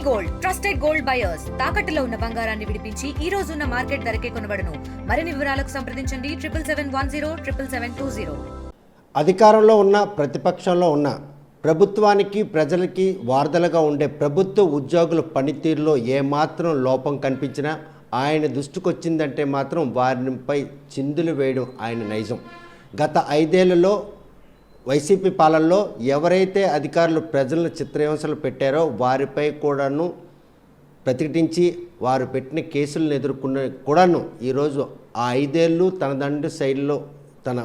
Gold trusted gold buyers తాకట్టులో ఉన్న బంగారాన్ని విడిపించి ఈ రోజు ఉన్న మార్కెట్ ధరకే కొనబడును. మరిన్ని వివరాలకు సంప్రదించండి 7771077720. అధికారంలో ఉన్న ప్రతిపక్షంలో ఉన్న ప్రభుత్వానికి ప్రజలకి వారధలుగా ఉండే ప్రభుత్వ ఉద్యోగుల పనితీరులో ఏమాత్రం లోపం కనిపించినా ఆయన దృష్టికొచ్చిందంటే మాత్రం వారిపై చిందులు వేయడం ఆయన నైజం. గత 5 ఏళ్లలో వైసీపీ పాలనలో ఎవరైతే అధికారులు ప్రజలను చిత్రహింసలు పెట్టారో వారిపై కూడాను ప్రతిఘటించి వారు పెట్టిన కేసులను ఎదుర్కొన్న కూడాను ఈరోజు ఆ 5 ఏళ్ళు తన దండు శైలిలో తన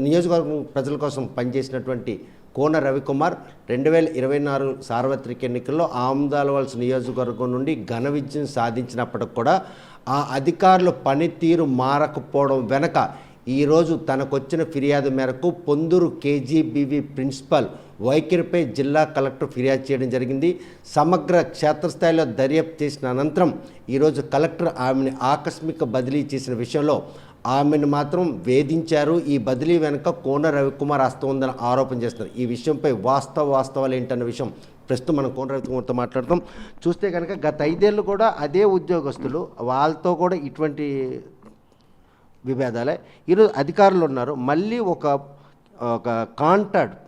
నియోజకవర్గం ప్రజల కోసం పనిచేసినటువంటి కోన రవికుమార్ 2024 సార్వత్రిక ఎన్నికల్లో ఆమదాలవలస నియోజకవర్గం నుండి ఘన విజయం సాధించినప్పటికి కూడా ఆ అధికారుల పనితీరు మారకపోవడం వెనక ఈరోజు తనకొచ్చిన ఫిర్యాదు మేరకు పొందూరు కేజీబీవీ ప్రిన్సిపల్ వైఖరిపై జిల్లా కలెక్టర్ ఫిర్యాదు చేయడం జరిగింది. సమగ్ర క్షేత్రస్థాయిలో దర్యాప్తు చేసిన అనంతరం ఈరోజు కలెక్టర్ ఆమెను ఆకస్మిక బదిలీ చేసిన విషయంలో ఆమెను మాత్రం వేధించారు. ఈ బదిలీ వెనుక కోన రవికుమార్ హస్తం ఉందని ఆరోపణ చేస్తున్నారు. ఈ విషయంపై వాస్తవాలు ఏంటన్న విషయం ప్రస్తుతం మనం కోన రవికుమార్తో మాట్లాడతాం. చూస్తే కనుక గత 5 ఏళ్ళు కూడా అదే ఉద్యోగస్తులు, వాళ్ళతో కూడా ఇటువంటి విభేదాలే. ఈరోజు అధికారులు ఉన్నారు, మళ్ళీ ఒక కాంట్రాక్ట్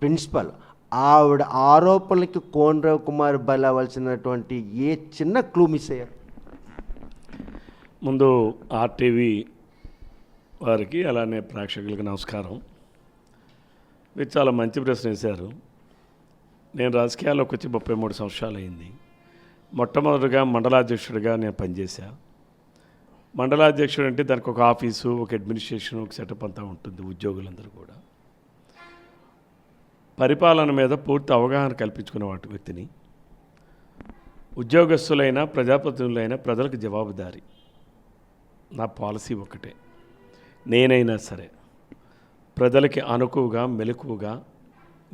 ప్రిన్సిపల్ ఆవిడ ఆరోపణలకి కోన రవికుమార్ బలవలసినటువంటి ఏ చిన్న క్లూ మిస్ అయ్యారు? ముందు ఆర్టీవీ వారికి అలానే ప్రేక్షకులకి నమస్కారం. మీరు చాలా మంచి ప్రశ్న వేశారు. నేను రాజకీయాల్లోకి వచ్చి 33 సంవత్సరాలు అయింది. మొట్టమొదటిగా మండలాధ్యక్షుడిగా నేను పనిచేశాను. మండలాధ్యక్షుడు అంటే దానికి ఒక ఆఫీసు, ఒక అడ్మినిస్ట్రేషన్, ఒక సెటప్ అంతా ఉంటుంది. ఉద్యోగులందరూ కూడా పరిపాలన మీద పూర్తి అవగాహన కల్పించుకున్న వాటి వ్యక్తిని. ఉద్యోగస్తులైనా ప్రజాప్రతినిధులైనా ప్రజలకు జవాబుదారీ. నా పాలసీ ఒకటే, నేనైనా సరే ప్రజలకి అనుకువగా మెలకువగా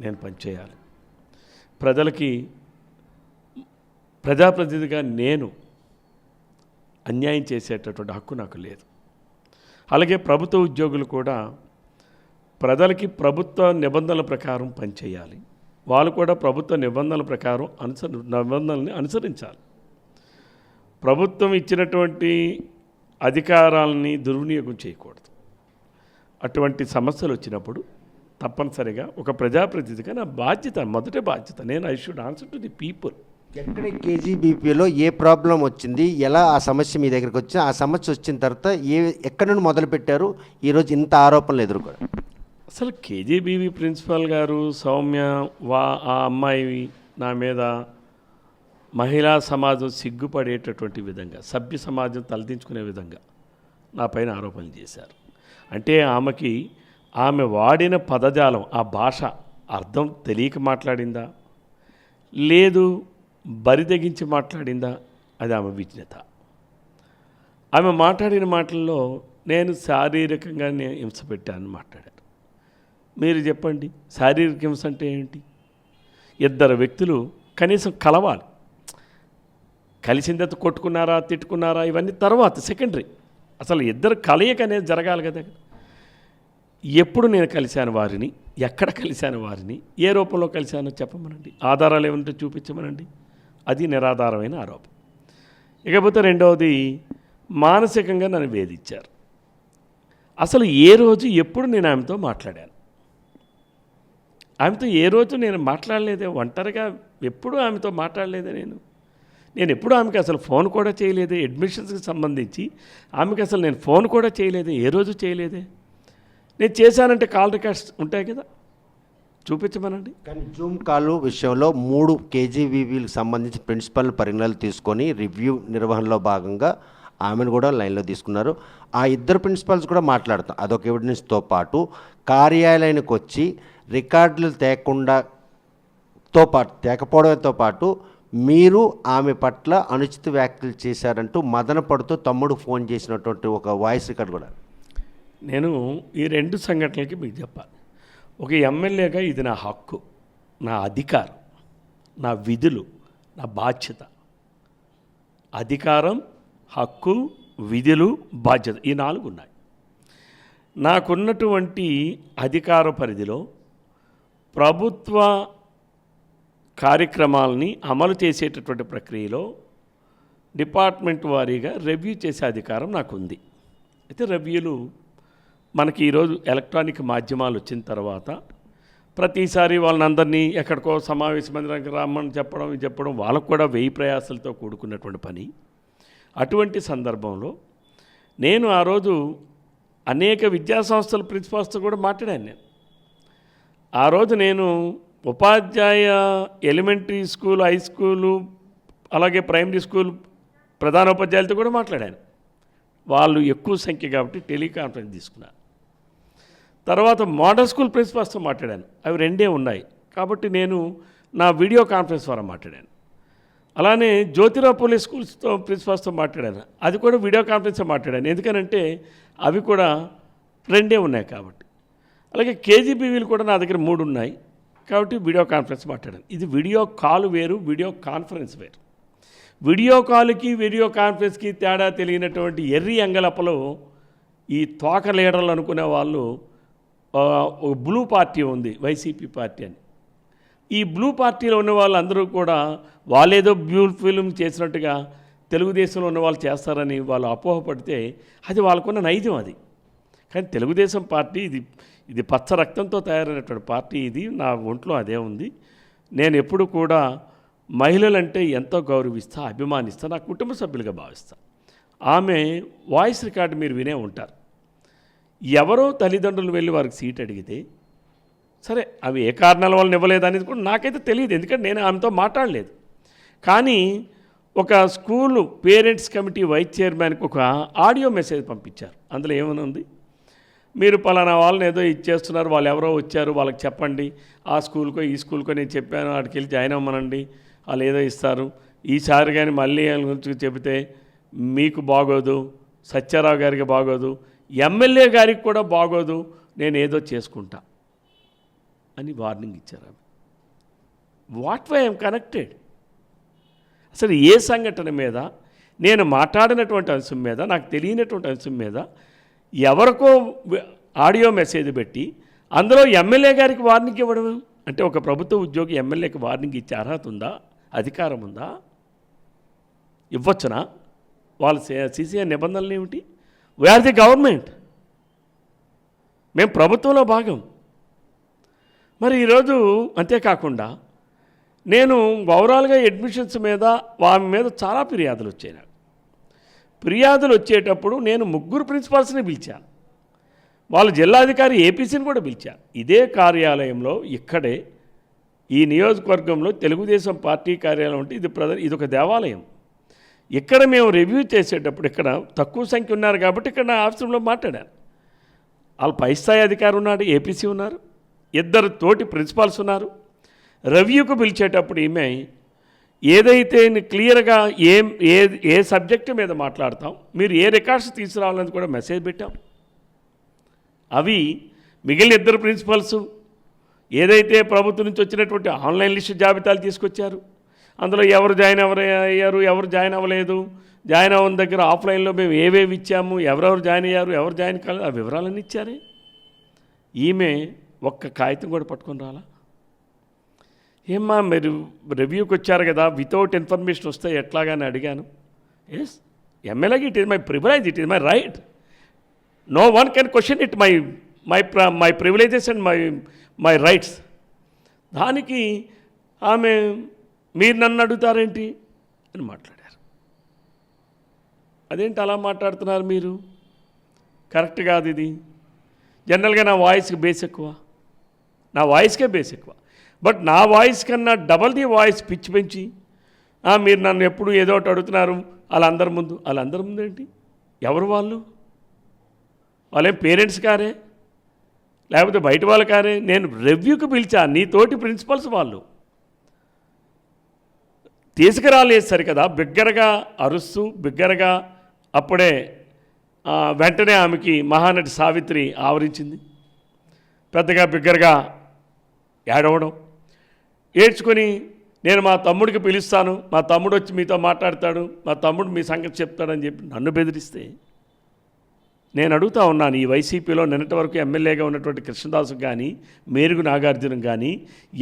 నేను పనిచేయాలి. ప్రజలకి ప్రజాప్రతినిధిగా నేను అన్యాయం చేసేటటువంటి హక్కు నాకు లేదు. అలాగే ప్రభుత్వ ఉద్యోగులు కూడా ప్రజలకి ప్రభుత్వ నిబంధనల ప్రకారం పనిచేయాలి. వాళ్ళు కూడా ప్రభుత్వ నిబంధనల ప్రకారం నిబంధనల్ని అనుసరించాలి. ప్రభుత్వం ఇచ్చినటువంటి అధికారాలని దుర్వినియోగం చేయకూడదు. అటువంటి సమస్యలు వచ్చినప్పుడు తప్పనిసరిగా ఒక ప్రజాప్రతినిధిగా నా బాధ్యత, మొదటి బాధ్యత, నేను I should answer to the people. ఎక్కడ కేజీబీపీలో ఏ ప్రాబ్లం వచ్చింది, ఎలా ఆ సమస్య మీ దగ్గరికి వచ్చి, ఆ సమస్య వచ్చిన తర్వాత ఎక్కడి నుండి మొదలుపెట్టారు ఈరోజు ఇంత ఆరోపణలు ఎదుర్కోవడం? అసలు కేజీబీవీ ప్రిన్సిపాల్ గారు సౌమ్య ఆ అమ్మాయి నా మీద మహిళా సమాజం సిగ్గుపడేటటువంటి విధంగా, సభ్య సమాజం తలదించుకునే విధంగా నా పైన ఆరోపణలు చేశారు. అంటే ఆమె వాడిన పదజాలం, ఆ భాష అర్థం తెలియక మాట్లాడిందా, లేదు బరిదగించి మాట్లాడిందా, అది ఆమె విజ్ఞత. ఆమె మాట్లాడిన మాటల్లో నేను శారీరకంగా హింస పెట్టానని మాట్లాడారు. మీరు చెప్పండి, శారీరక హింస అంటే ఏంటి? 2 వ్యక్తులు కనీసం కలవాలి. కలిసిన తర్వాత కొట్టుకున్నారా, తిట్టుకున్నారా, ఇవన్నీ తర్వాత సెకండరీ. అసలు 2 కలయిక అనేది జరగాలి కదా. ఎప్పుడు నేను కలిశాను వారిని, ఎక్కడ కలిశాను వారిని, ఏ రూపంలో కలిశానో చెప్పమనండి, ఆధారాలు ఏమంటే చూపించమనండి. అది నిరాధారమైన ఆరోపణ. ఇకపోతే రెండవది, మానసికంగా నన్ను వేధించారు. అసలు ఏ రోజు ఎప్పుడు నేను ఆమెతో మాట్లాడాను? ఆమెతో ఏ రోజు నేను మాట్లాడలేదే, ఒంటరిగా ఎప్పుడు ఆమెతో మాట్లాడలేదే. నేను ఎప్పుడు ఆమెకి అసలు ఫోన్ కూడా చేయలేదే. అడ్మిషన్స్కి సంబంధించి ఆమెకి అసలు నేను ఫోన్ కూడా చేయలేదే, ఏ రోజు చేయలేదే. నేను చేశానంటే కాల్ రికార్డ్స్ ఉంటాయి కదా, చూపించమనండి. కానీ జూమ్ కాల్ విషయంలో 3 కేజీబీవీలకు సంబంధించి ప్రిన్సిపల్ పరిగణనలు తీసుకొని రివ్యూ నిర్వహణలో భాగంగా ఆమెను కూడా లైన్లో తీసుకున్నారు. ఆ 2 ప్రిన్సిపల్స్ కూడా మాట్లాడతాం. అదొక ఎవిడెన్స్తో పాటు కార్యాలయానికి వచ్చి రికార్డులు తేకపోవడంతో పాటు మీరు ఆమె పట్ల అనుచిత వ్యాఖ్యలు చేశారంటూ మదన పడుతూ తమ్ముడు ఫోన్ చేసినటువంటి ఒక వాయిస్ రికార్డు కూడా. నేను ఈ 2 సంఘటనలకి మీకు చెప్పాలి. ఒక ఎమ్మెల్యేగా ఇది నా హక్కు, నా అధికారం, నా విధులు, నా బాధ్యత. అధికారం, హక్కు, విధులు, బాధ్యత, ఈ 4 ఉన్నాయి. నాకున్నటువంటి అధికార పరిధిలో ప్రభుత్వ కార్యక్రమాలని అమలు చేసేటటువంటి ప్రక్రియలో డిపార్ట్మెంట్ వారీగా రివ్యూ చేసే అధికారం నాకు ఉంది. అయితే రివ్యూలు మనకి ఈరోజు ఎలక్ట్రానిక్ మాధ్యమాలు వచ్చిన తర్వాత ప్రతిసారి వాళ్ళందరినీ ఎక్కడికో సమావేశ మందిరానికి రమ్మని చెప్పడం ఇది చెప్పడం వాళ్ళకు కూడా వెయ్యి ప్రయాసాలతో కూడుకున్నటువంటి పని. అటువంటి సందర్భంలో నేను ఆ రోజు అనేక విద్యాసంస్థల ప్రిన్సిపాల్స్తో కూడా మాట్లాడాను. నేను ఆ రోజు నేను ఉపాధ్యాయ ఎలిమెంటరీ స్కూల్, హై స్కూలు, అలాగే ప్రైమరీ స్కూల్ ప్రధానోపాధ్యాయులతో కూడా మాట్లాడాను. వాళ్ళు ఎక్కువ సంఖ్య కాబట్టి టెలికాన్ఫరెన్స్ తీసుకున్నాను. తర్వాత మోడల్ స్కూల్ ప్రిన్సిపాల్స్తో మాట్లాడాను. అవి రెండే ఉన్నాయి కాబట్టి నేను నా వీడియో కాన్ఫరెన్స్ ద్వారా మాట్లాడాను. అలానే జ్యోతిరావు పూలే స్కూల్స్తో ప్రిన్సిపాల్స్తో మాట్లాడాను. అది కూడా వీడియో కాన్ఫరెన్స్తో మాట్లాడాను. ఎందుకనంటే అవి కూడా రెండే ఉన్నాయి కాబట్టి. అలాగే కేజీబీవీలు కూడా నా దగ్గర 3 ఉన్నాయి కాబట్టి వీడియో కాన్ఫరెన్స్ మాట్లాడాను. ఇది వీడియో కాల్ వేరు, వీడియో కాన్ఫరెన్స్ వేరు. వీడియో కాల్కి వీడియో కాన్ఫరెన్స్కి తేడా తెలియనటువంటి ఎర్రి అంగలపలో ఈ తోక లీడర్లు అనుకునే వాళ్ళు ఒక బ్లూ పార్టీ ఉంది, వైసీపీ పార్టీ అని. ఈ బ్లూ పార్టీలో ఉన్న వాళ్ళందరూ కూడా వాళ్ళేదో బ్లూ ఫిల్మ్ చేసినట్టుగా తెలుగుదేశంలో ఉన్న వాళ్ళు చేస్తారని వాళ్ళు అపోహపడితే అది వాళ్ళకున్న నైజం అది. కానీ తెలుగుదేశం పార్టీ ఇది పచ్చ రక్తంతో తయారైనటువంటి పార్టీ. ఇది నా ఒంట్లో అదే ఉంది. నేను ఎప్పుడు కూడా మహిళలంటే ఎంతో గౌరవిస్తా, అభిమానిస్తా, నా కుటుంబ సభ్యులుగా భావిస్తా. ఆమె వాయిస్ రికార్డు మీరు వినే ఉంటారు. ఎవరో తల్లిదండ్రులు వెళ్ళి వారికి సీట్ అడిగితే సరే అవి ఏ కారణాల వల్ల ఇవ్వలేదు అనేది కూడా నాకైతే తెలియదు, ఎందుకంటే నేను ఆమెతో మాట్లాడలేదు. కానీ ఒక స్కూలు పేరెంట్స్ కమిటీ వైస్ చైర్మన్కి ఒక ఆడియో మెసేజ్ పంపించారు. అందులో ఏమైనా ఉంది, మీరు పలానా వాళ్ళని ఏదో ఇచ్చేస్తున్నారు, వాళ్ళు ఎవరో వచ్చారు, వాళ్ళకి చెప్పండి, ఆ స్కూల్కో ఈ స్కూల్కో నేను చెప్పాను, వాడికి వెళ్ళి జాయిన్ అవ్వమనండి, వాళ్ళు ఏదో ఇస్తారు, ఈసారి కానీ మళ్ళీ వాళ్ళ గురించి చెబితే మీకు బాగోదు, సత్యారావు గారికి బాగోదు, ఎమ్మెల్యే గారికి కూడా బాగోదు, నేను ఏదో చేసుకుంటా అని వార్నింగ్ ఇచ్చారు ఆమె. What why I'm connected? అసలు ఏ సంఘటన మీద, నేను మాట్లాడినటువంటి అంశం మీద, నాకు తెలియనటువంటి అంశం మీద ఎవరికో ఆడియో మెసేజ్ పెట్టి అందులో ఎమ్మెల్యే గారికి వార్నింగ్ ఇవ్వడం అంటే ఒక ప్రభుత్వ ఉద్యోగి ఎమ్మెల్యేకి వార్నింగ్ ఇచ్చే అర్హత ఉందా, అధికారం ఉందా? ఇవ్వచ్చునా? వాళ్ళ సీసీఆర్ నిబంధనలు ఏమిటి? వీఆర్ ది గవర్నమెంట్, మేము ప్రభుత్వంలో భాగం. మరి ఈరోజు అంతేకాకుండా నేను ఓవరాల్గా అడ్మిషన్స్ మీద ఆమె మీద చాలా ఫిర్యాదులు వచ్చాయి. నాకు ఫిర్యాదులు వచ్చేటప్పుడు నేను 3 ప్రిన్సిపాల్స్ని పిలిచాను, వాళ్ళ జిల్లాధికారి ఏపీసీని కూడా పిలిచాను. ఇదే కార్యాలయంలో ఇక్కడే ఈ నియోజకవర్గంలో తెలుగుదేశం పార్టీ కార్యాలయం ఉంటే ఇది ఒక దేవాలయం. ఇక్కడ మేము రివ్యూ చేసేటప్పుడు ఇక్కడ తక్కువ సంఖ్య ఉన్నారు కాబట్టి ఇక్కడ నా ఆఫీసులో మాట్లాడాను. వాళ్ళ పై స్థాయి అధికారి ఉన్నాడు, ఏపీసీ ఉన్నారు, 2 తోటి ప్రిన్సిపాల్స్ ఉన్నారు. రివ్యూకు పిలిచేటప్పుడు ఈమె ఏదైతే క్లియర్గా ఏ సబ్జెక్టు మీద మాట్లాడతాం, మీరు ఏ రికార్డ్స్ తీసుకురావాలని కూడా మెసేజ్ పెట్టాం. అవి మిగిలిన 2 ప్రిన్సిపల్స్ ఏదైతే ప్రభుత్వం నుంచి వచ్చినటువంటి ఆన్లైన్ లిస్టు జాబితాలు తీసుకొచ్చారు, అందులో ఎవరు జాయిన్ అయ్యారు, ఎవరు జాయిన్ అవ్వలేదు, జాయిన్ అవ్వని దగ్గర ఆఫ్లైన్లో మేము ఏవేవి ఇచ్చాము, ఎవరెవరు జాయిన్ అయ్యారు, ఎవరు జాయిన్ కాలేదు, ఆ వివరాలన్నీ ఇచ్చారే. ఈమె ఒక్క కాగితం కూడా పట్టుకొని రాలా. ఏమ్మా మీరు రివ్యూకి వచ్చారు కదా, వితౌట్ ఇన్ఫర్మేషన్ వస్తే ఎట్లాగానే అడిగాను. ఎస్ ఎమ్మెల్యేకి it is my privilege, it is my right, no one can question it my privileges and my rights. దానికి ఆమె మీరు నన్ను అడుగుతారేంటి అని మాట్లాడారు. అదేంటి అలా మాట్లాడుతున్నారు మీరు, కరెక్ట్ కాదు ఇది. జనరల్గా నా వాయిస్కి బేస్ ఎక్కువ, నా వాయిస్కే బేస్ ఎక్కువ, బట్ నా వాయిస్ కన్నా డబల్ ది వాయిస్ పిచ్ పెంచి మీరు నన్ను ఎప్పుడు ఏదో ఒకటి అడుగుతున్నారు వాళ్ళందరి ముందు ఏంటి? ఎవరు వాళ్ళేం పేరెంట్స్ కారే, లేకపోతే బయట వాళ్ళు కారే. నేను రివ్యూకి పిలిచా, నీ తోటి ప్రిన్సిపల్స్ వాళ్ళు తీసుకురాలేదు సరికదా, బిగ్గరగా అరుస్తూ బిగ్గరగా అప్పుడే వెంటనే ఆమెకి మహానటి సావిత్రి ఆవరించింది. పెద్దగా బిగ్గరగా ఏడవడం, ఏడ్చుకొని నేను మా తమ్ముడికి పిలుస్తాను, మా తమ్ముడు వచ్చి మీతో మాట్లాడతాడు, మా తమ్ముడు మీ సంగతి చెప్తాడని చెప్పి నన్ను బెదిరిస్తే నేను అడుగుతా ఉన్నాను, ఈ వైసీపీలో నిన్నటి వరకు ఎమ్మెల్యేగా ఉన్నటువంటి కృష్ణదాసుకు కానీ మేరుగు నాగార్జున కానీ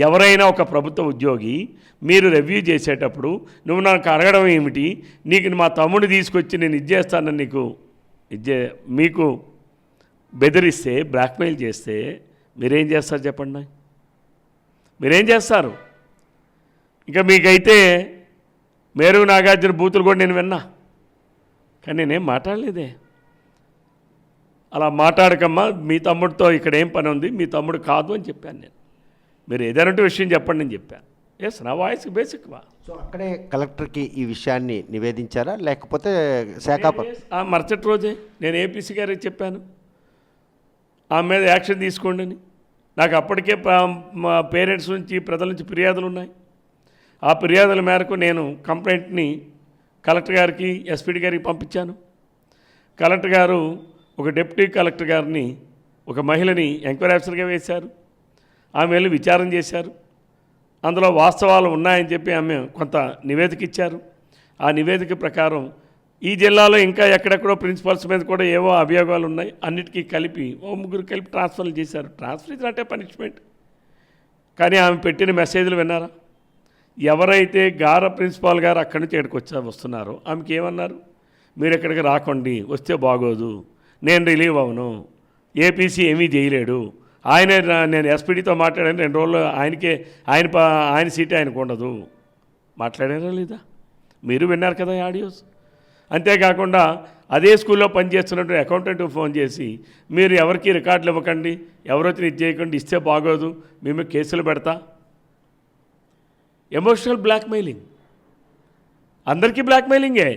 ఎవరైనా ఒక ప్రభుత్వ ఉద్యోగి మీరు రివ్యూ చేసేటప్పుడు నువ్వు నాకు అడగడం ఏమిటి, నీకు మా తమ్ముడిని తీసుకొచ్చి నేను ఇచ్చేస్తానని నీకు మీకు బెదిరిస్తే బ్లాక్మెయిల్ చేస్తే మీరేం చేస్తారు చెప్పండి? మీరేం చేస్తారు? ఇంకా మీకైతే మేరుగు నాగార్జున బూతులు కూడా నేను విన్నా, కానీ నేనేం మాట్లాడలేదే. అలా మాట్లాడకమ్మా, మీ తమ్ముడితో ఇక్కడ ఏం పని ఉంది, మీ తమ్ముడు కాదు అని చెప్పాను నేను. మీరు ఏదైనా విషయం చెప్పండి అని చెప్పాను. ఎస్, నా వాయిస్ బేసిక్వా. సో అక్కడే కలెక్టర్కి ఈ విషయాన్ని నివేదించారా, లేకపోతే శాఖ మరుసటి రోజే నేను ఏపీసీ గారికి చెప్పాను ఆమె మీద యాక్షన్ తీసుకోండి అని. నాకు అప్పటికే మా పేరెంట్స్ నుంచి ప్రజల నుంచి ఫిర్యాదులు ఉన్నాయి. ఆ ఫిర్యాదుల మేరకు నేను కంప్లైంట్ని కలెక్టర్ గారికి ఎస్పీడీ గారికి పంపించాను. కలెక్టర్ గారు ఒక డిప్యూటీ కలెక్టర్ గారిని, ఒక మహిళని ఎంక్వైరీ ఆఫీసర్గా వేశారు. ఆమె వెళ్ళి విచారణ చేశారు. అందులో వాస్తవాలు ఉన్నాయని చెప్పి ఆమె కొంత నివేదిక ఇచ్చారు. ఆ నివేదిక ప్రకారం ఈ జిల్లాలో ఇంకా ఎక్కడెక్కడో ప్రిన్సిపల్స్ మీద కూడా ఏవో అభియోగాలు ఉన్నాయి, అన్నిటికీ కలిపి ముగ్గురు కలిపి ట్రాన్స్ఫర్లు చేశారు. Transfer is not a punishment. కానీ ఆమె పెట్టిన మెసేజ్లు విన్నారా? ఎవరైతే గార ప్రిన్సిపాల్ గారు అక్కడి నుంచి ఇక్కడికి వస్తున్నారో ఆమెకి ఏమన్నారు, మీరు ఎక్కడికి రాకండి, వస్తే బాగోదు, నేను రిలీవ్ అవును, ఏపీసీ ఏమీ చేయలేడు, నేను ఎస్పీడీతో మాట్లాడాను 2 రోజులు ఆయన సీటే ఆయనకు ఉండదు. మాట్లాడారా లేదా? మీరు విన్నారు కదా ఆడియోస్. అంతేకాకుండా అదే స్కూల్లో పనిచేస్తున్నట్టు అకౌంటెంట్ ఫోన్ చేసి మీరు ఎవరికి రికార్డులు ఇవ్వకండి, ఎవరైతే ఇది చేయకండి, ఇస్తే బాగోదు, మేము కేసులు పెడతా. ఎమోషనల్ బ్లాక్మెయిలింగ్, అందరికీ బ్లాక్మెయిలింగే.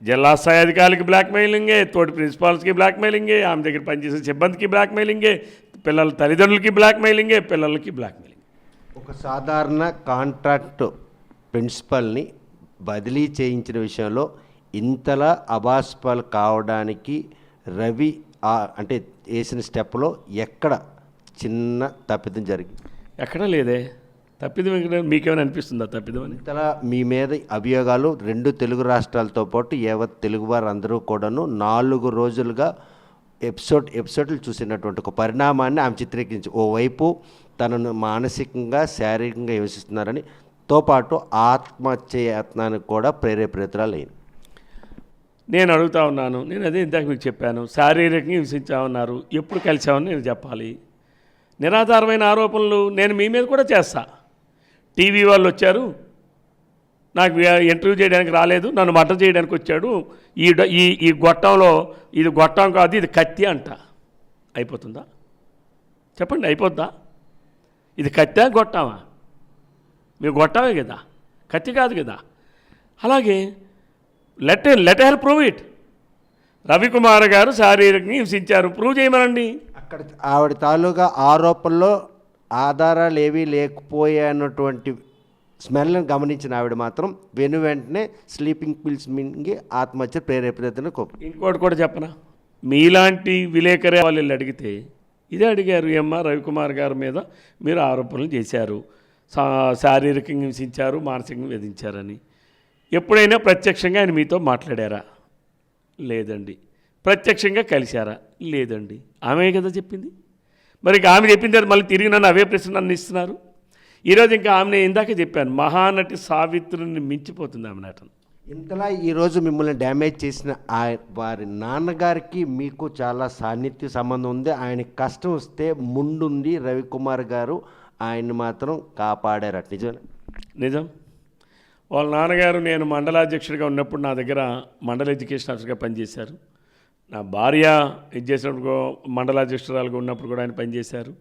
జిల్లా స్థాయి అధికారులకి బ్లాక్మెయిలింగే, తోటి ప్రిన్సిపాల్స్కి బ్లాక్మెయిలింగే, ఆమె దగ్గర పనిచేసే సిబ్బందికి బ్లాక్మెయిలింగే, పిల్లల తల్లిదండ్రులకి బ్లాక్మెయిలింగే, పిల్లలకి బ్లాక్మెయిలింగ్. ఒక సాధారణ కాంట్రాక్ట్ ప్రిన్సిపల్ని బదిలీ చేయించిన విషయంలో ఇంతలా అబాస్పాలు కావడానికి రవి అంటే వేసిన స్టెప్లో ఎక్కడ చిన్న తప్పిదం జరిగింది? ఎక్కడా లేదే తప్పిదం. మీకేమైనా అనిపిస్తుందా తప్పిదం అని? ఇంతలా మీ మీద అభియోగాలు 2 తెలుగు రాష్ట్రాలతో పాటు యావత్ తెలుగు వారందరూ కూడాను 4 రోజులుగా ఎపిసోడ్లు చూసినటువంటి ఒక పరిణామాన్ని ఆమె చిత్రీకరించి, ఓవైపు తనను మానసికంగా శారీరకంగా హింసిస్తున్నారని తో పాటు ఆత్మహత్యాయత్నానికి కూడా ప్రేరేపితురాలైంది. నేను అడుగుతా ఉన్నాను, నేను అదే ఇందాక మీకు చెప్పాను, శారీరకంగా హింసించామన్నారు, ఎప్పుడు కలిసామని నేను చెప్పాలి. నిరాధారమైన ఆరోపణలు నేను మీ మీద కూడా చేస్తా. టీవీ వాళ్ళు వచ్చారు, నాకు ఇంటర్వ్యూ చేయడానికి రాలేదు, నన్ను మర్డర్ చేయడానికి వచ్చాడు, ఈ గొట్టంలో ఇది గొట్టం కాదు ఇది కత్తి అంట. అయిపోతుందా చెప్పండి? అయిపోద్దా? ఇది కత్తా గొట్టమా? మీరు గొట్టమే కదా, కత్తి కాదు కదా. అలాగే let her prove it. Ravikumar గారు శారీరకంగా హింసించారు, ప్రూవ్ చేయమనండి. అక్కడ ఆవిడ తాలూకా ఆరోపణలో ఆధారాలు ఏవీ లేకపోయానటువంటి స్మెల్ని గమనించిన ఆవిడ మాత్రం వెంటనే స్లీపింగ్ పిల్స్ మింగి ఆత్మహత్య ప్రేరేపితను. ఇంకోటి కూడా చెప్పనా, మీలాంటి విలేకరే వాళ్ళు అడిగితే ఇదే అడిగారు, రవికుమార్ గారి మీద మీరు ఆరోపణలు చేశారు, శారీరకంగా హింసించారు, మానసికంగా వేధించారని. ఎప్పుడైనా ప్రత్యక్షంగా ఆయన మీతో మాట్లాడారా? లేదండి. ప్రత్యక్షంగా కలిశారా? లేదండి. ఆమె కదా చెప్పింది. మరి ఆమె చెప్పిన తర్వాత మళ్ళీ తిరిగి నన్ను అవే ప్రశ్న నన్ను ఇస్తున్నారు. ఈరోజు ఇంకా ఆమె ఇందాక చెప్పాను, మహానటి సావిత్రిని మించిపోతుంది ఆమె నటన. ఇంతలా ఈరోజు మిమ్మల్ని డ్యామేజ్ చేసిన వారి నాన్నగారికి మీకు చాలా సాన్నిధ్య సంబంధం ఉంది. ఆయనకి కష్టం వస్తే ముందుంది రవికుమార్ గారు, ఆయన్ని మాత్రం కాపాడారట. నిజం. వాళ్ళ నాన్నగారు నేను మండలాధ్యక్షుడిగా ఉన్నప్పుడు నా దగ్గర మండల ఎడ్యుకేషన్ ఆఫీసర్గా పనిచేశారు. నా భార్య ఇది చేసినప్పుడు మండలాధ్యక్షురాలుగా ఉన్నప్పుడు కూడా ఆయన పనిచేశారు.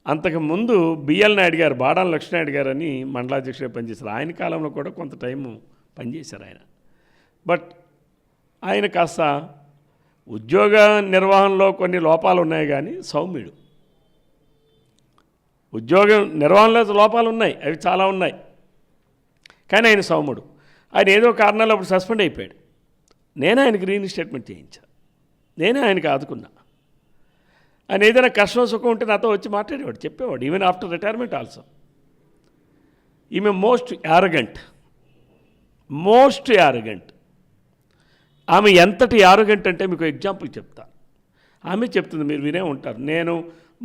అంతకుముందు బిఎల్ నాయుడు గారు, బాడాల లక్ష్మీనాయుడు గారు అని మండలాధ్యక్షుడిగా పనిచేశారు. ఆయన కాలంలో కూడా కొంత టైము పనిచేశారు ఆయన. బట్ ఆయన కాస్త ఉద్యోగ నిర్వహణలో కొన్ని లోపాలు ఉన్నాయి, కానీ సౌమ్యుడు. ఉద్యోగ నిర్వహణలో లోపాలు ఉన్నాయి, అవి చాలా ఉన్నాయి, కానీ ఆయన సౌమ్యుడు. ఆయన ఏదో కారణాలు అప్పుడు సస్పెండ్ అయిపోయాడు. నేనే ఆయనకి రీఇన్స్టేట్మెంట్ చేయించా, నేనే ఆయనకి ఆదుకున్నా. ఆయన ఏదైనా కష్టం సుఖం ఉంటే నాతో వచ్చి మాట్లాడేవాడు, చెప్పేవాడు. Even after retirement also. ఈమె మోస్ట్ యారగెంట్. ఆమె ఎంతటి యారగెంట్ అంటే మీకు ఎగ్జాంపుల్ చెప్తా. ఆమె చెప్తుంది, మీరు వినే ఉంటారు, నేను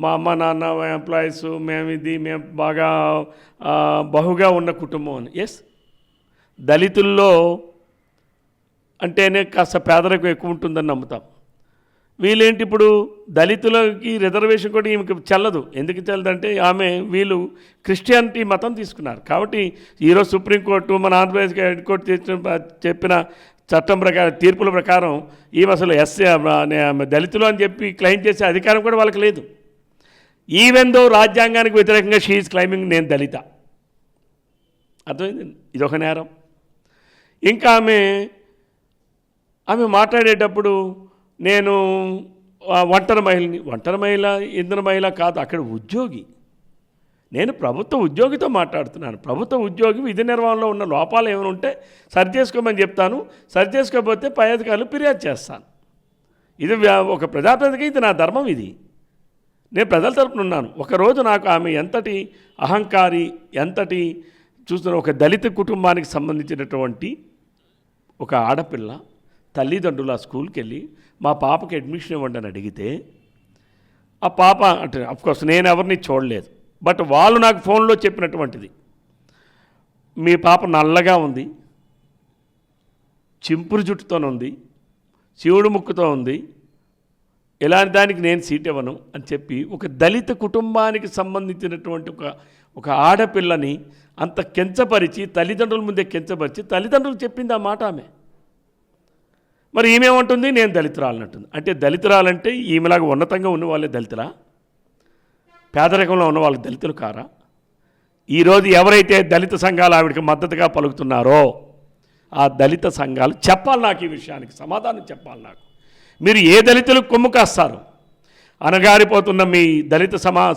మా అమ్మ నాన్న ఎంప్లాయీస్ మేము బాగా బహుగా ఉన్న కుటుంబం అని. ఎస్, దళితుల్లో అంటేనే కాస్త పేదరికం ఎక్కువ ఉంటుందని నమ్ముతాం. వీళ్ళేంటి ఇప్పుడు దళితులకి రిజర్వేషన్ కూడా ఈమెకి చెల్లదు. ఎందుకు చెల్లదంటే వీళ్ళు క్రిస్టియానిటీ మతం తీసుకున్నారు కాబట్టి ఈరోజు సుప్రీంకోర్టు మన ఆంధ్రప్రదేశ్ హైకోర్టు చెప్పిన చట్టం ప్రకారం తీర్పుల ప్రకారం ఈమె అసలు దళితులు అని చెప్పి క్లెయిమ్ చేసే అధికారం కూడా వాళ్ళకి లేదు. ఈవెన్ దో రాజ్యాంగానికి వ్యతిరేకంగా షీ ఈజ్ క్లైమింగ్ నేను దళిత. అర్థమైంది? ఇదొక నేరం. ఇంకా ఆమె మాట్లాడేటప్పుడు నేను ఒంటరి మహిళ ఇంధన మహిళ కాదు, అక్కడ ఉద్యోగి, నేను ప్రభుత్వ ఉద్యోగితో మాట్లాడుతున్నాను. ప్రభుత్వ ఉద్యోగి విధి నిర్వహణలో ఉన్న లోపాలు ఏమైనా ఉంటే సరి చేసుకోమని చెప్తాను, సరి చేసుకోకపోతే పై అధికారులు ఫిర్యాదు చేస్తాను. ఇది ఒక ప్రజాప్రతినిధికి ఇది నా ధర్మం. ఇది నేను ప్రజల తరపున ఉన్నాను. ఒకరోజు నాకు ఆమె ఎంతటి అహంకారి, ఎంతటి చూస్తున్న ఒక దళిత కుటుంబానికి సంబంధించినటువంటి ఒక ఆడపిల్ల తల్లిదండ్రులు ఆ స్కూల్కి వెళ్ళి మా పాపకి అడ్మిషన్ ఇవ్వండి అని అడిగితే ఆ పాప అంటే అఫ్కోర్స్ నేను ఎవరిని చూడలేదు, బట్ వాళ్ళు నాకు ఫోన్లో చెప్పినటువంటిది, మీ పాప నల్లగా ఉంది, చింపురు జుట్టుతో ఉంది, శివుడు ముక్కుతో ఉంది, ఇలాంటి దానికి నేను సీట్ ఇవ్వను అని చెప్పి ఒక దళిత కుటుంబానికి సంబంధించినటువంటి ఒక ఆడపిల్లని అంత కించపరిచి, తల్లిదండ్రుల ముందే కించపరిచి తల్లిదండ్రులు చెప్పింది ఆ మాట ఆమె. మరి ఈమెమంటుంది నేను దళితురాలనంటుంది. అంటే దళితురాలంటే ఈమెలాగా ఉన్నతంగా ఉన్న వాళ్ళే దళితులా? పేదరికంలో ఉన్న వాళ్ళు దళితులు కారా? ఈరోజు ఎవరైతే దళిత సంఘాలు ఆవిడకి మద్దతుగా పలుకుతున్నారో ఆ దళిత సంఘాలు చెప్పాలి నాకు, ఈ విషయానికి సమాధానం చెప్పాలి నాకు. మీరు ఏ దళితులకు కొమ్ము కాస్తారు? అణగారిపోతున్న మీ దళిత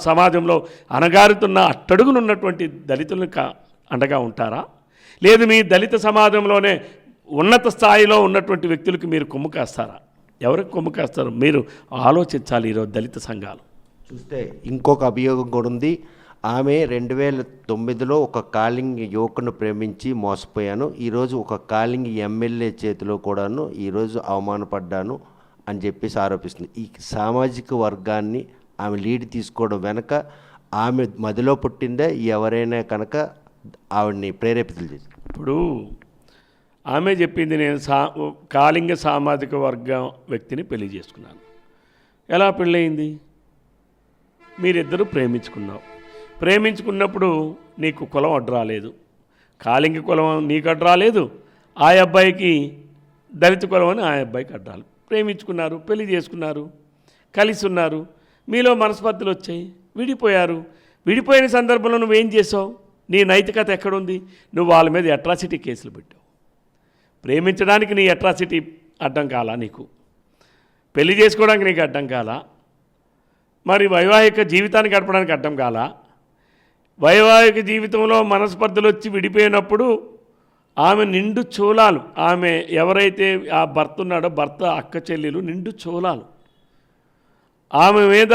సమాజంలో అణగారుతున్న అట్టడుగునున్నటువంటి దళితులకు అండగా ఉంటారా? లేదు మీ దళిత సమాజంలోనే ఉన్నత స్థాయిలో ఉన్నటువంటి వ్యక్తులకు మీరు కొమ్ము కాస్తారా? ఎవరికి కొమ్ము కాస్తారు? మీరు ఆలోచించాలి. ఈరోజు దళిత సంఘాలు చూస్తే ఇంకొక అభియోగం కూడా ఉంది. ఆమె 2009లో ఒక కాలింగ్ యువకును ప్రేమించి మోసపోయాను, ఈరోజు ఒక కాలింగ్ ఎమ్మెల్యే చేతిలో కూడాను ఈరోజు అవమానపడ్డాను అని చెప్పేసి ఆరోపిస్తుంది. ఈ సామాజిక వర్గాన్ని ఆమె లీడ్ తీసుకోవడం వెనక ఆమె మదిలో పుట్టిందే ఎవరైనా కనుక ఆవిడ్ని ప్రేరేపితులు చేసి. ఇప్పుడు ఆమె చెప్పింది నేను కాళింగ సామాజిక వర్గం వ్యక్తిని పెళ్లి చేసుకున్నాను. ఎలా పెళ్ళయింది? మీరిద్దరూ ప్రేమించుకున్నప్పుడు నీకు కులం అడ్డు రాలేదు, కాళింగ కులం నీకు అడ్డు రాలేదు, ఆ అబ్బాయికి దళిత కులం అని ఆ అబ్బాయికి అడ్డు రాలేదు. ప్రేమించుకున్నారు, పెళ్లి చేసుకున్నారు, కలిసి ఉన్నారు, మీలో మనస్పర్ధలు వచ్చాయి, విడిపోయారు. విడిపోయిన సందర్భంలో నువ్వేం చేసావు? నీ నైతికత ఎక్కడుంది? నువ్వు వాళ్ళ మీద అట్రాసిటీ కేసులు పెట్టావు. ప్రేమించడానికి నీ అట్రాసిటీ అడ్డం కాలా? నీకు పెళ్లి చేసుకోవడానికి నీకు అడ్డం కాలా? మరి వైవాహిక జీవితాన్ని గడపడానికి అడ్డం కాలా? వైవాహిక జీవితంలో మనస్పర్ధలు వచ్చి విడిపోయినప్పుడు ఆమె నిండు చూలాలు, ఆమె ఎవరైతే ఆ భర్త ఉన్నాడో భర్త అక్క చెల్లెలు నిండు చూలాలు, ఆమె మీద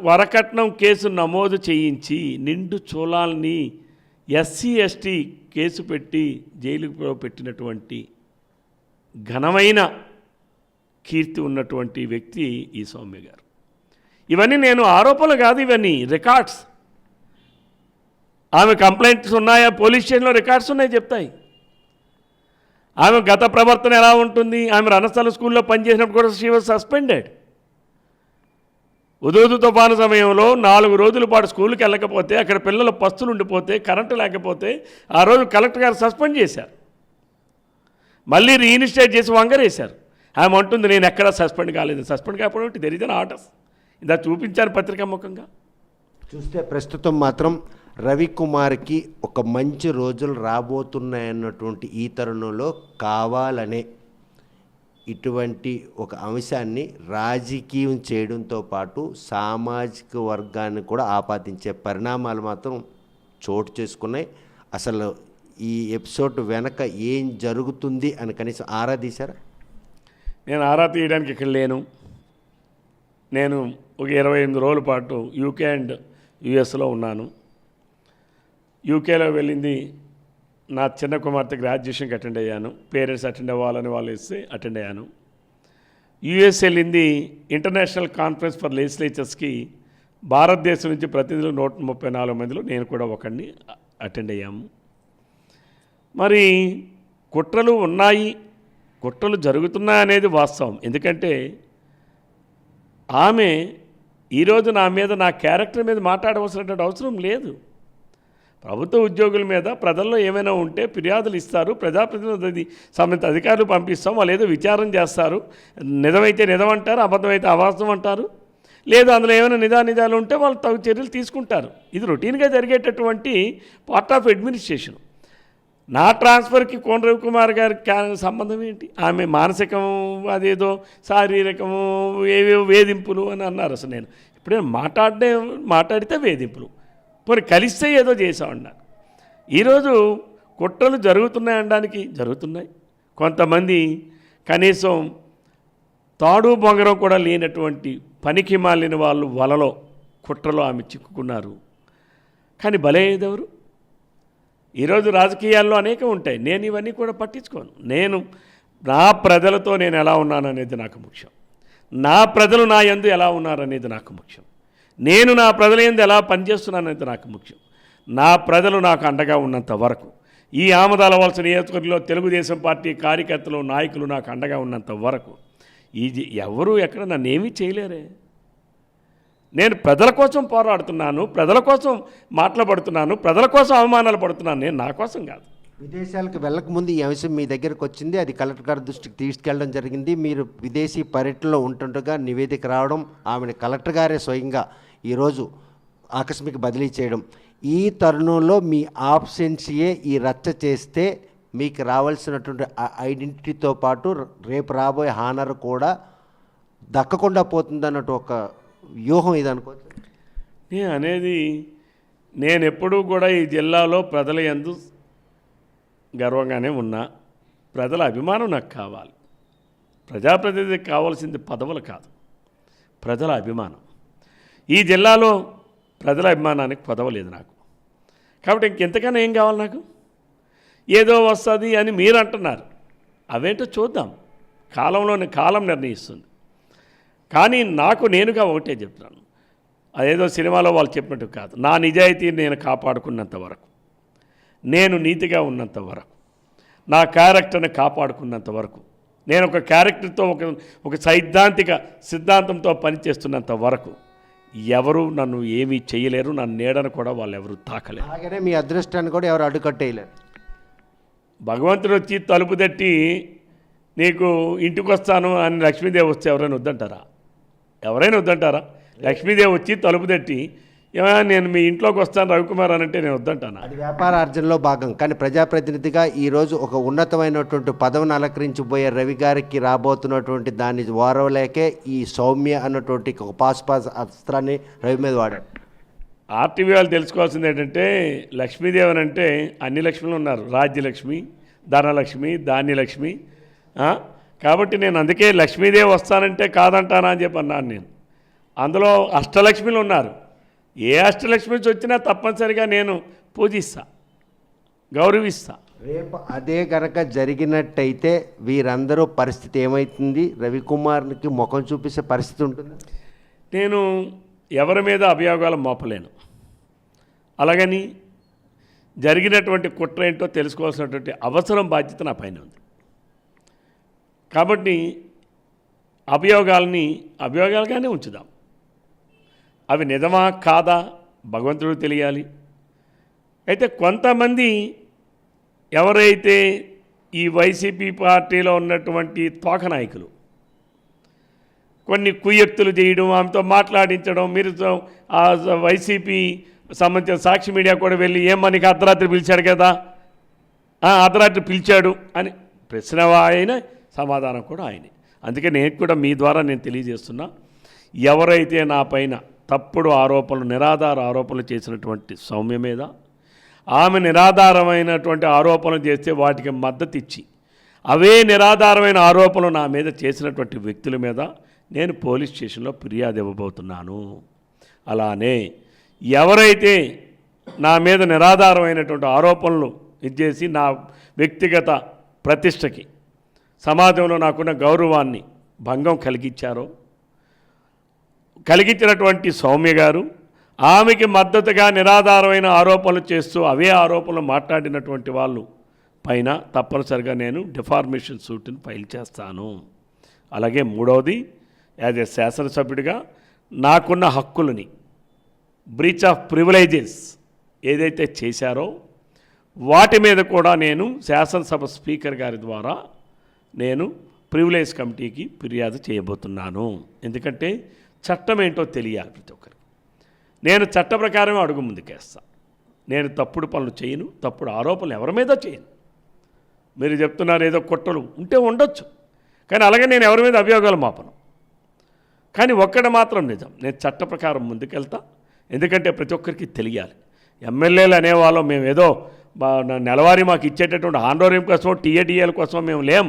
వరకట్నం కేసు నమోదు చేయించి నిండు చూలాల్ని ఎస్సీ ఎస్టీ కేసు పెట్టి జైలుకు పెట్టినటువంటి ఘనమైన కీర్తి ఉన్నటువంటి వ్యక్తి ఈ సౌమ్య గారు. ఇవన్నీ నేను ఆరోపణలు కాదు, ఇవన్నీ రికార్డ్స్. ఆమె కంప్లైంట్స్ ఉన్నాయా? పోలీస్ స్టేషన్లో రికార్డ్స్ ఉన్నాయి, చెప్తాయి. ఆమె గత ప్రవర్తన ఎలా ఉంటుంది? ఆమె రణస్థల స్కూల్లో పనిచేసినప్పుడు కూడా షీ వాజ్ సస్పెండెడ్. ఉదూదు తుఫాను సమయంలో 4 రోజుల పాటు స్కూల్కి వెళ్ళకపోతే, అక్కడ పిల్లలు పస్తులు ఉండిపోతే, కరెంటు లేకపోతే ఆ రోజు కలెక్టర్ గారు సస్పెండ్ చేశారు. మళ్ళీ రీఇన్స్టేట్ చేసి వంగరేశారు. ఆమె అంటుంది నేను ఎక్కడా సస్పెండ్ కాలేదు. సస్పెండ్ కాకపోవడం దెర్ ఇస్ అన్ ఆర్డర్స్. ఇలా చూపించాను పత్రికాముఖంగా. చూస్తే ప్రస్తుతం మాత్రం రవికుమార్కి ఒక మంచి రోజులు రాబోతున్నాయన్నటువంటి ఈ తరుణంలో కావాలనే ఇటువంటి ఒక అంశాన్ని రాజకీయం చేయడంతో పాటు సామాజిక వర్గాన్ని కూడా ఆపాదించే పరిణామాలు మాత్రం చోటు చేసుకున్నాయి. అసలు ఈ ఎపిసోడ్ వెనక ఏం జరుగుతుంది అని కనీసం ఆరా తీశారా? నేను ఆరా తీయడానికి ఇక్కడ లేను. నేను ఒక 28 రోజుల పాటు యూకే అండ్ యుఎస్లో ఉన్నాను. యూకేలో వెళ్ళింది నా చిన్న కుమార్తె గ్రాడ్యుయేషన్కి అటెండ్ అయ్యాను. పేరెంట్స్ అటెండ్ అవ్వాలని వాళ్ళు ఇస్తే అటెండ్ అయ్యాను. యుఎస్ వెళ్ళింది ఇంటర్నేషనల్ కాన్ఫరెన్స్ ఫర్ లెజిస్లేచర్స్కి. భారతదేశం నుంచి ప్రతినిధులు 134 మందిలో నేను కూడా ఒకడిని అటెండ్ అయ్యాము. మరి కుట్రలు ఉన్నాయి, కుట్రలు జరుగుతున్నాయనేది వాస్తవం. ఎందుకంటే ఆమె ఈరోజు నా మీద, నా క్యారెక్టర్ మీద మాట్లాడవలసినటువంటి అవసరం లేదు. ప్రభుత్వ ఉద్యోగుల మీద ప్రజల్లో ఏమైనా ఉంటే ఫిర్యాదులు ఇస్తారు, ప్రజాప్రతినిధి సంబంధిత అధికారులు పంపిస్తాం, వాళ్ళు ఏదో విచారం చేస్తారు, నిజమైతే నిజం అంటారు, అబద్ధమైతే అవాస్తవం అంటారు, లేదా అందులో ఏమైనా నిజాలు ఉంటే వాళ్ళు తగు చర్యలు తీసుకుంటారు. ఇది రొటీన్గా జరిగేటటువంటి పార్ట్ ఆఫ్ అడ్మినిస్ట్రేషన్. నా ట్రాన్స్ఫర్కి కోన రవికుమార్ గారికి సంబంధం ఏంటి? ఆమె మానసికం, అదేదో శారీరకము, ఏవేవో వేధింపులు అని అన్నారు. అసలు నేను ఇప్పుడే మాట్లాడితే వేధింపులు, పోనీ కలిస్తే ఏదో చేసామన్నారు. ఈరోజు కుట్రలు జరుగుతున్నాయనడానికి జరుగుతున్నాయి. కొంతమంది కనీసం తాడు బొంగరం కూడా లేనటువంటి పనికి మాలిన వాళ్ళు వలలో, కుట్రలో ఆమె చిక్కుకున్నారు. కానీ బలయ్యేదెవరు? ఈరోజు రాజకీయాల్లో అనేకం ఉంటాయి, నేను ఇవన్నీ కూడా పట్టించుకోను. నేను నా ప్రజలతో నేను ఎలా ఉన్నాననేది నాకు ముఖ్యం. నా ప్రజలు నా యందు ఎలా ఉన్నారనేది నాకు ముఖ్యం. నేను నా ప్రజల యందు ఎలా పనిచేస్తున్నాననేది నాకు ముఖ్యం. నా ప్రజలు నాకు అండగా ఉన్నంత వరకు, ఈ ఆమదాల వలస నియోజకవర్గంలో తెలుగుదేశం పార్టీ కార్యకర్తలు, నాయకులు నాకు అండగా ఉన్నంత వరకు ఎవరు ఎక్కడ నన్ను ఏమీ చేయలేరే. నేను ప్రజల కోసం పోరాడుతున్నాను, ప్రజల కోసం మాట్లాడుతున్నాను, ప్రజల కోసం అవమానాలు పడుతున్నాను, నేను నా కోసం కాదు. విదేశాలకు వెళ్ళకముందు ఈ అంశం మీ దగ్గరకు వచ్చింది, అది కలెక్టర్ గారి దృష్టికి తీసుకెళ్ళడం జరిగింది. మీరు విదేశీ పర్యటనలో ఉంటుండగా నివేదిక రావడం, ఆమెను కలెక్టర్ గారే స్వయంగా ఈరోజు ఆకస్మిక బదిలీ చేయడం, ఈ తరుణంలో మీ ఆబ్సెన్సీయే ఈ రచ్చ చేస్తే మీకు రావాల్సినటువంటి ఐడెంటిటీతో పాటు రేపు రాబోయే హానర్ కూడా దక్కకుండా పోతుందన్నట్టు ఒక వ్యూహం ఇది అనుకోవచ్చు. నేను అనేది, నేను ఎప్పుడూ కూడా ఈ జిల్లాలో ప్రజల యందు గర్వంగానే ఉన్నా. ప్రజల అభిమానం నాకు కావాలి. ప్రజాప్రతినిధికి కావాల్సింది పదవులు కాదు, ప్రజల అభిమానం. ఈ జిల్లాలో ప్రజల అభిమానానికి పదవి లేదు నాకు. కాబట్టి ఇంకెంతకన్నా ఏం కావాలి నాకు? ఏదో వస్తుంది అని మీరు అంటున్నారు, అవేంటో చూద్దాం, కాలం నిర్ణయిస్తుంది. కానీ నాకు నేనుగా ఒకటే చెప్తున్నాను, అదేదో సినిమాలో వాళ్ళు చెప్పినట్టు కాదు. నా నిజాయితీని నేను కాపాడుకున్నంత వరకు, నేను నీతిగా ఉన్నంత వరకు, నా క్యారెక్టర్ని కాపాడుకున్నంత వరకు, నేను ఒక క్యారెక్టర్తో ఒక సైద్ధాంతిక సిద్ధాంతంతో పనిచేస్తున్నంత వరకు ఎవరు నన్ను ఏమీ చేయలేరు. నన్ను నీడను కూడా వాళ్ళు ఎవరు తాకలేరు. అలాగనే మీ అదృష్టాన్ని కూడా ఎవరు అడ్డుకట్టేయలేరు. భగవంతుడు వచ్చి తలుపు తట్టి నీకు ఇంటికి వస్తాను అని లక్ష్మీదేవి వస్తే ఎవరైనా వద్దంటారా? లక్ష్మీదేవి వచ్చి తలుపు తట్టి ఏమైనా నేను మీ ఇంట్లోకి వస్తాను రవికుమార్ అని అంటే నేను వద్దంటాను. అది వ్యాపార ఆర్జనలో భాగం. కానీ ప్రజాప్రతినిధిగా ఈరోజు ఒక ఉన్నతమైనటువంటి పదవిని అలంకరించిపోయే రవి గారికి రాబోతున్నటువంటి దాన్ని వారవలేకే ఈ సౌమ్య అన్నటువంటి ఒక పాస్ అస్త్రాన్ని రవి మీద వాడాడు. ఆర్టీవీ వాళ్ళు తెలుసుకోవాల్సింది ఏంటంటే, లక్ష్మీదేవి అని అంటే అన్ని లక్ష్మిలు ఉన్నారు, రాజ్యలక్ష్మి, ధనలక్ష్మి, ధాన్యలక్ష్మి. కాబట్టి నేను అందుకే లక్ష్మీదేవి వస్తానంటే కాదంటానా అని చెప్పి అన్నాను. నేను అందులో అష్టలక్ష్మిలు ఉన్నారు. ఏ అష్టలక్ష్మిస్ వచ్చినా తప్పనిసరిగా నేను పూజిస్తా, గౌరవిస్తా. రేపు అదే కనుక జరిగినట్టయితే వీరందరూ పరిస్థితి ఏమవుతుంది? రవికుమార్కి ముఖం చూపించే పరిస్థితి ఉంటుంది. నేను ఎవరి మీద అభియోగాలు మోపలేను. అలాగని జరిగినటువంటి కుట్ర ఏంటో తెలుసుకోవాల్సినటువంటి అవసరం, బాధ్యత నా పైన ఉంది. కాబట్టి అభియోగాలుగానే ఉంచుదాం. అవి నిజమా కాదా భగవంతుడు తెలియాలి. అయితే కొంతమంది ఎవరైతే ఈ వైసీపీ పార్టీలో ఉన్నటువంటి తోక నాయకులు కొన్ని కుయ్యెత్తులు చేయడం, ఆమెతో మాట్లాడించడం, మీరు ఆ వైసీపీ సంబంధించిన సాక్షి మీడియా కూడా వెళ్ళి మనకి అర్ధరాత్రి పిలిచాడు కదా, అర్ధరాత్రి పిలిచాడు అని ప్రశ్న ఆయన, సమాధానం కూడా ఆయనే. అందుకే నేను కూడా మీ ద్వారా నేను తెలియజేస్తున్నా, ఎవరైతే నా పైన తప్పుడు ఆరోపణలు, నిరాధార ఆరోపణలు చేసినటువంటి సౌమ్య మీద, ఆమె నిరాధారమైనటువంటి ఆరోపణలు చేస్తే వాటికి మద్దతు ఇచ్చి అవే నిరాధారమైన ఆరోపణలు నా మీద చేసినటువంటి వ్యక్తుల మీద నేను పోలీస్ స్టేషన్లో ఫిర్యాదు ఇవ్వబోతున్నాను. అలానే ఎవరైతే నా మీద నిరాధారమైనటువంటి ఆరోపణలు ఇచ్చేసి నా వ్యక్తిగత ప్రతిష్టకి, సమాజంలో నాకున్న గౌరవాన్ని భంగం కలిగించినటువంటి సౌమ్య గారు ఆమెకి మద్దతుగా నిరాధారమైన ఆరోపణలు చేస్తూ అవే ఆరోపణలు మాట్లాడినటువంటి వాళ్ళు పైన తప్పనిసరిగా నేను డిఫార్మేషన్ సూట్ని ఫైల్ చేస్తాను. అలాగే మూడవది, యాజ్ ఏ శాసనసభ్యుడిగా నాకున్న హక్కులని బ్రీచ్ ఆఫ్ ప్రివిలేజెస్ ఏదైతే చేశారో వాటి మీద కూడా నేను శాసనసభ స్పీకర్ గారి ద్వారా నేను ప్రివిలేజ్ కమిటీకి ఫిర్యాదు చేయబోతున్నాను. ఎందుకంటే చట్టం ఏంటో తెలియాలి ప్రతి ఒక్కరికి. నేను చట్ట ప్రకారమే అడుగు ముందుకేస్తాను. నేను తప్పుడు పనులు చేయను, తప్పుడు ఆరోపణలు ఎవరి మీద చేయను. మీరు చెప్తున్నారు ఏదో కుట్రలు ఉంటే ఉండొచ్చు, కానీ అలాగే నేను ఎవరి మీద అభియోగాలు మాపను. కానీ ఒక్కటి మాత్రం నిజం, నేను చట్ట ప్రకారం ముందుకెళ్తా. ఎందుకంటే ప్రతి ఒక్కరికి తెలియాలి. ఎమ్మెల్యేలు అనేవాళ్ళం మేము ఏదో నెలవారీ మాకు ఇచ్చేటటువంటి ఆందోళన కోసం టీఏడిఏల కోసం మేము లేం.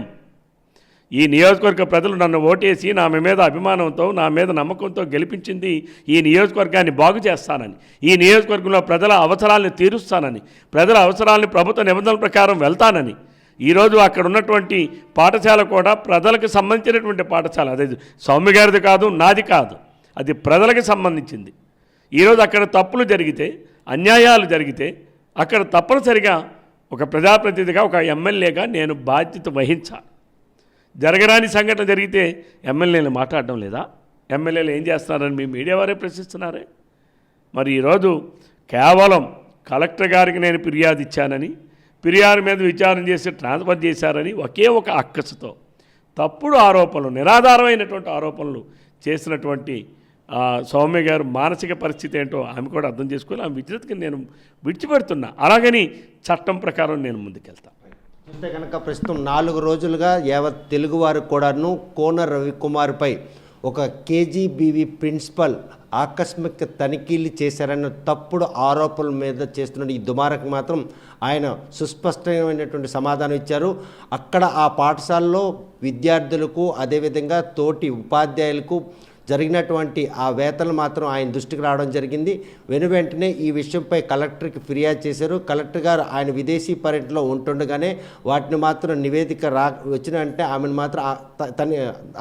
ఈ నియోజకవర్గ ప్రజలు నన్ను ఓటేసి నా మీద అభిమానంతో నా మీద నమ్మకంతో గెలిపించింది ఈ నియోజకవర్గాన్ని బాగు చేస్తానని, ఈ నియోజకవర్గంలో ప్రజల అవసరాలను తీరుస్తానని, ప్రజల అవసరాలను ప్రభుత్వ నిబంధనల ప్రకారం వెళ్తానని. ఈరోజు అక్కడ ఉన్నటువంటి పాఠశాల కూడా ప్రజలకు సంబంధించినటువంటి పాఠశాల. అదే సౌమ్య గారిది కాదు, నాది కాదు, అది ప్రజలకు సంబంధించింది. ఈరోజు అక్కడ తప్పులు జరిగితే, అన్యాయాలు జరిగితే అక్కడ తప్పనిసరిగా ఒక ప్రజాప్రతినిధిగా, ఒక ఎమ్మెల్యేగా నేను బాధ్యత వహించాలి. జరగరాని సంఘటన జరిగితే ఎమ్మెల్యేలు మాట్లాడడం లేదా? ఎమ్మెల్యేలు ఏం చేస్తున్నారని మీ మీడియా వారే ప్రశ్నిస్తున్నారే. మరి ఈరోజు కేవలం కలెక్టర్ గారికి నేను ఫిర్యాదు ఇచ్చానని, ఫిర్యాదు మీద విచారణ చేసి ట్రాన్స్ఫర్ చేశారని ఒకే ఒక అక్కసుతో తప్పుడు ఆరోపణలు, నిరాధారమైనటువంటి ఆరోపణలు చేసినటువంటి సౌమ్య గారు మానసిక పరిస్థితి ఏంటో ఆమె కూడా అర్థం చేసుకోవాలి. ఆమె విద్యుత్కి నేను విడిచిపెడుతున్నా. అలాగని చట్టం ప్రకారం నేను ముందుకెళ్తాను. చూస్తే కనుక ప్రస్తుతం 4 రోజులుగా యావత్ తెలుగువారు కూడాను కోన రవికుమార్పై ఒక కేజీబీవీ ప్రిన్సిపల్ ఆకస్మిక తనిఖీలు చేశారన్న తప్పుడు ఆరోపణల మీద చేస్తున్న ఈ దుమారకు మాత్రం ఆయన సుస్పష్టమైనటువంటి సమాధానం ఇచ్చారు. అక్కడ ఆ పాఠశాలలో విద్యార్థులకు అదేవిధంగా తోటి ఉపాధ్యాయులకు జరిగినటువంటి ఆ వేతనలు మాత్రం ఆయన దృష్టికి రావడం జరిగింది. వెంటనే ఈ విషయంపై కలెక్టర్కి ఫిర్యాదు చేశారు. కలెక్టర్ గారు ఆయన విదేశీ పర్యటనలో ఉంటుండగానే వాటిని మాత్రం నివేదిక వచ్చినంటే ఆమెను మాత్రం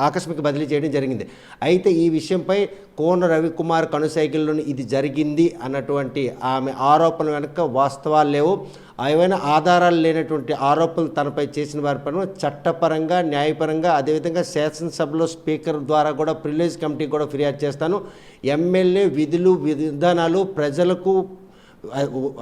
ఆకస్మిక బదిలీ చేయడం జరిగింది. అయితే ఈ విషయంపై కోన రవికుమార్ కనుసైకిల్లోని ఇది జరిగింది అన్నటువంటి ఆమె ఆరోపణల వెనుక వాస్తవాలు లేవు. ఏవైనా ఆధారాలు లేనటువంటి ఆరోపణలు తనపై చేసిన వారి పైన చట్టపరంగా, న్యాయపరంగా, అదేవిధంగా శాసనసభలో స్పీకర్ ద్వారా కూడా ప్రివిలేజ్ కమిటీకి కూడా ఫిర్యాదు చేస్తాను. ఎమ్మెల్యే విధులు విధానాలు ప్రజలకు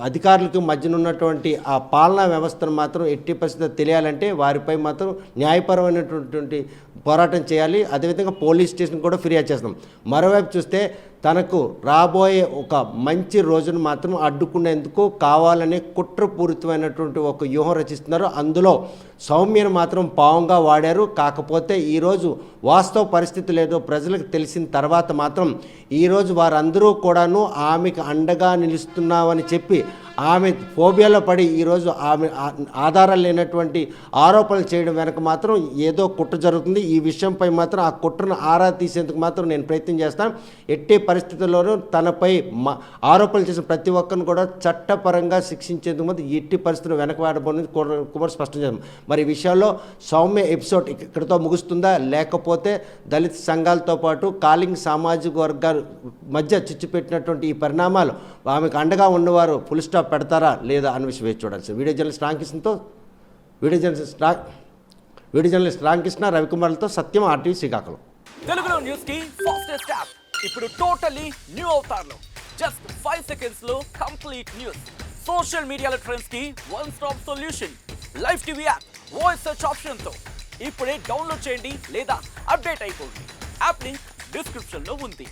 అధికారులకు మధ్యన ఉన్నటువంటి ఆ పాలనా వ్యవస్థను మాత్రం ఎట్టి పరిస్థితుల్లో తెలియాలంటే వారిపై మాత్రం న్యాయపరమైనటువంటి పోరాటం చేయాలి. అదేవిధంగా పోలీస్ స్టేషన్ కూడా ఫిర్యాదు చేస్తాం. మరోవైపు చూస్తే తనకు రాబోయే ఒక మంచి రోజును మాత్రం అడ్డుకునేందుకు కావాలనే కుట్రపూరితమైనటువంటి ఒక వ్యూహం రచిస్తున్నారు. అందులో సౌమ్యను మాత్రం పావంగా వాడారు. కాకపోతే ఈరోజు వాస్తవ పరిస్థితి లేదో ప్రజలకు తెలిసిన తర్వాత మాత్రం ఈరోజు వారందరూ కూడాను ఆమెకు అండగా నిలుస్తున్నామని చెప్పి ఆమె ఫోబియాలో పడి ఈరోజు ఆమె ఆధారాలు లేనటువంటి ఆరోపణలు చేయడం వెనక మాత్రం ఏదో కుట్ర జరుగుతుంది. ఈ విషయంపై మాత్రం ఆ కుట్రను ఆరా తీసేందుకు మాత్రం నేను ప్రయత్నం చేస్తాను. ఎట్టి పరిస్థితుల్లోనూ తనపై ఆరోపణలు చేసిన ప్రతి ఒక్కరిని కూడా చట్టపరంగా శిక్షించేందుకు మాత్రం ఎట్టి పరిస్థితుల్లో వెనకబడబోని కుమార్ స్పష్టం చేద్దాం. మరి ఈ విషయాల్లో సౌమ్య ఎపిసోడ్ ఇక్కడితో ముగుస్తుందా, లేకపోతే దళిత సంఘాలతో పాటు కాలింగ్ సామాజిక వర్గాల మధ్య చిచ్చుపెట్టినటువంటి ఈ పరిణామాలు ఆమెకు అండగా ఉన్నవారు ఫుల్ స్టాప్ పెడతారా లేదా అన్న విషయం వేచి చూడాలి. వీడియో జర్నలిస్ట్ రామకృష్ణ రవికుమార్లతో సత్యం ఆర్టీవీ శ్రీకాకుళం. తెలుగులో న్యూస్ కి ఫాస్టెస్ట్ యాప్ ఇప్పుడు టోటలీ న్యూ అవతార్లో జస్ట్ 5 seconds లో కంప్లీట్ న్యూస్. సోషల్ మీడియాలో ట్రెండ్స్ కి one stop solution. Live TV app voice search option తో ఇప్పుడే డౌన్లోడ్ చేయండి లేదా అప్డేట్ అయిపోండి. యాప్ లింక్ డిస్క్రిప్షన్ లో ఉంది.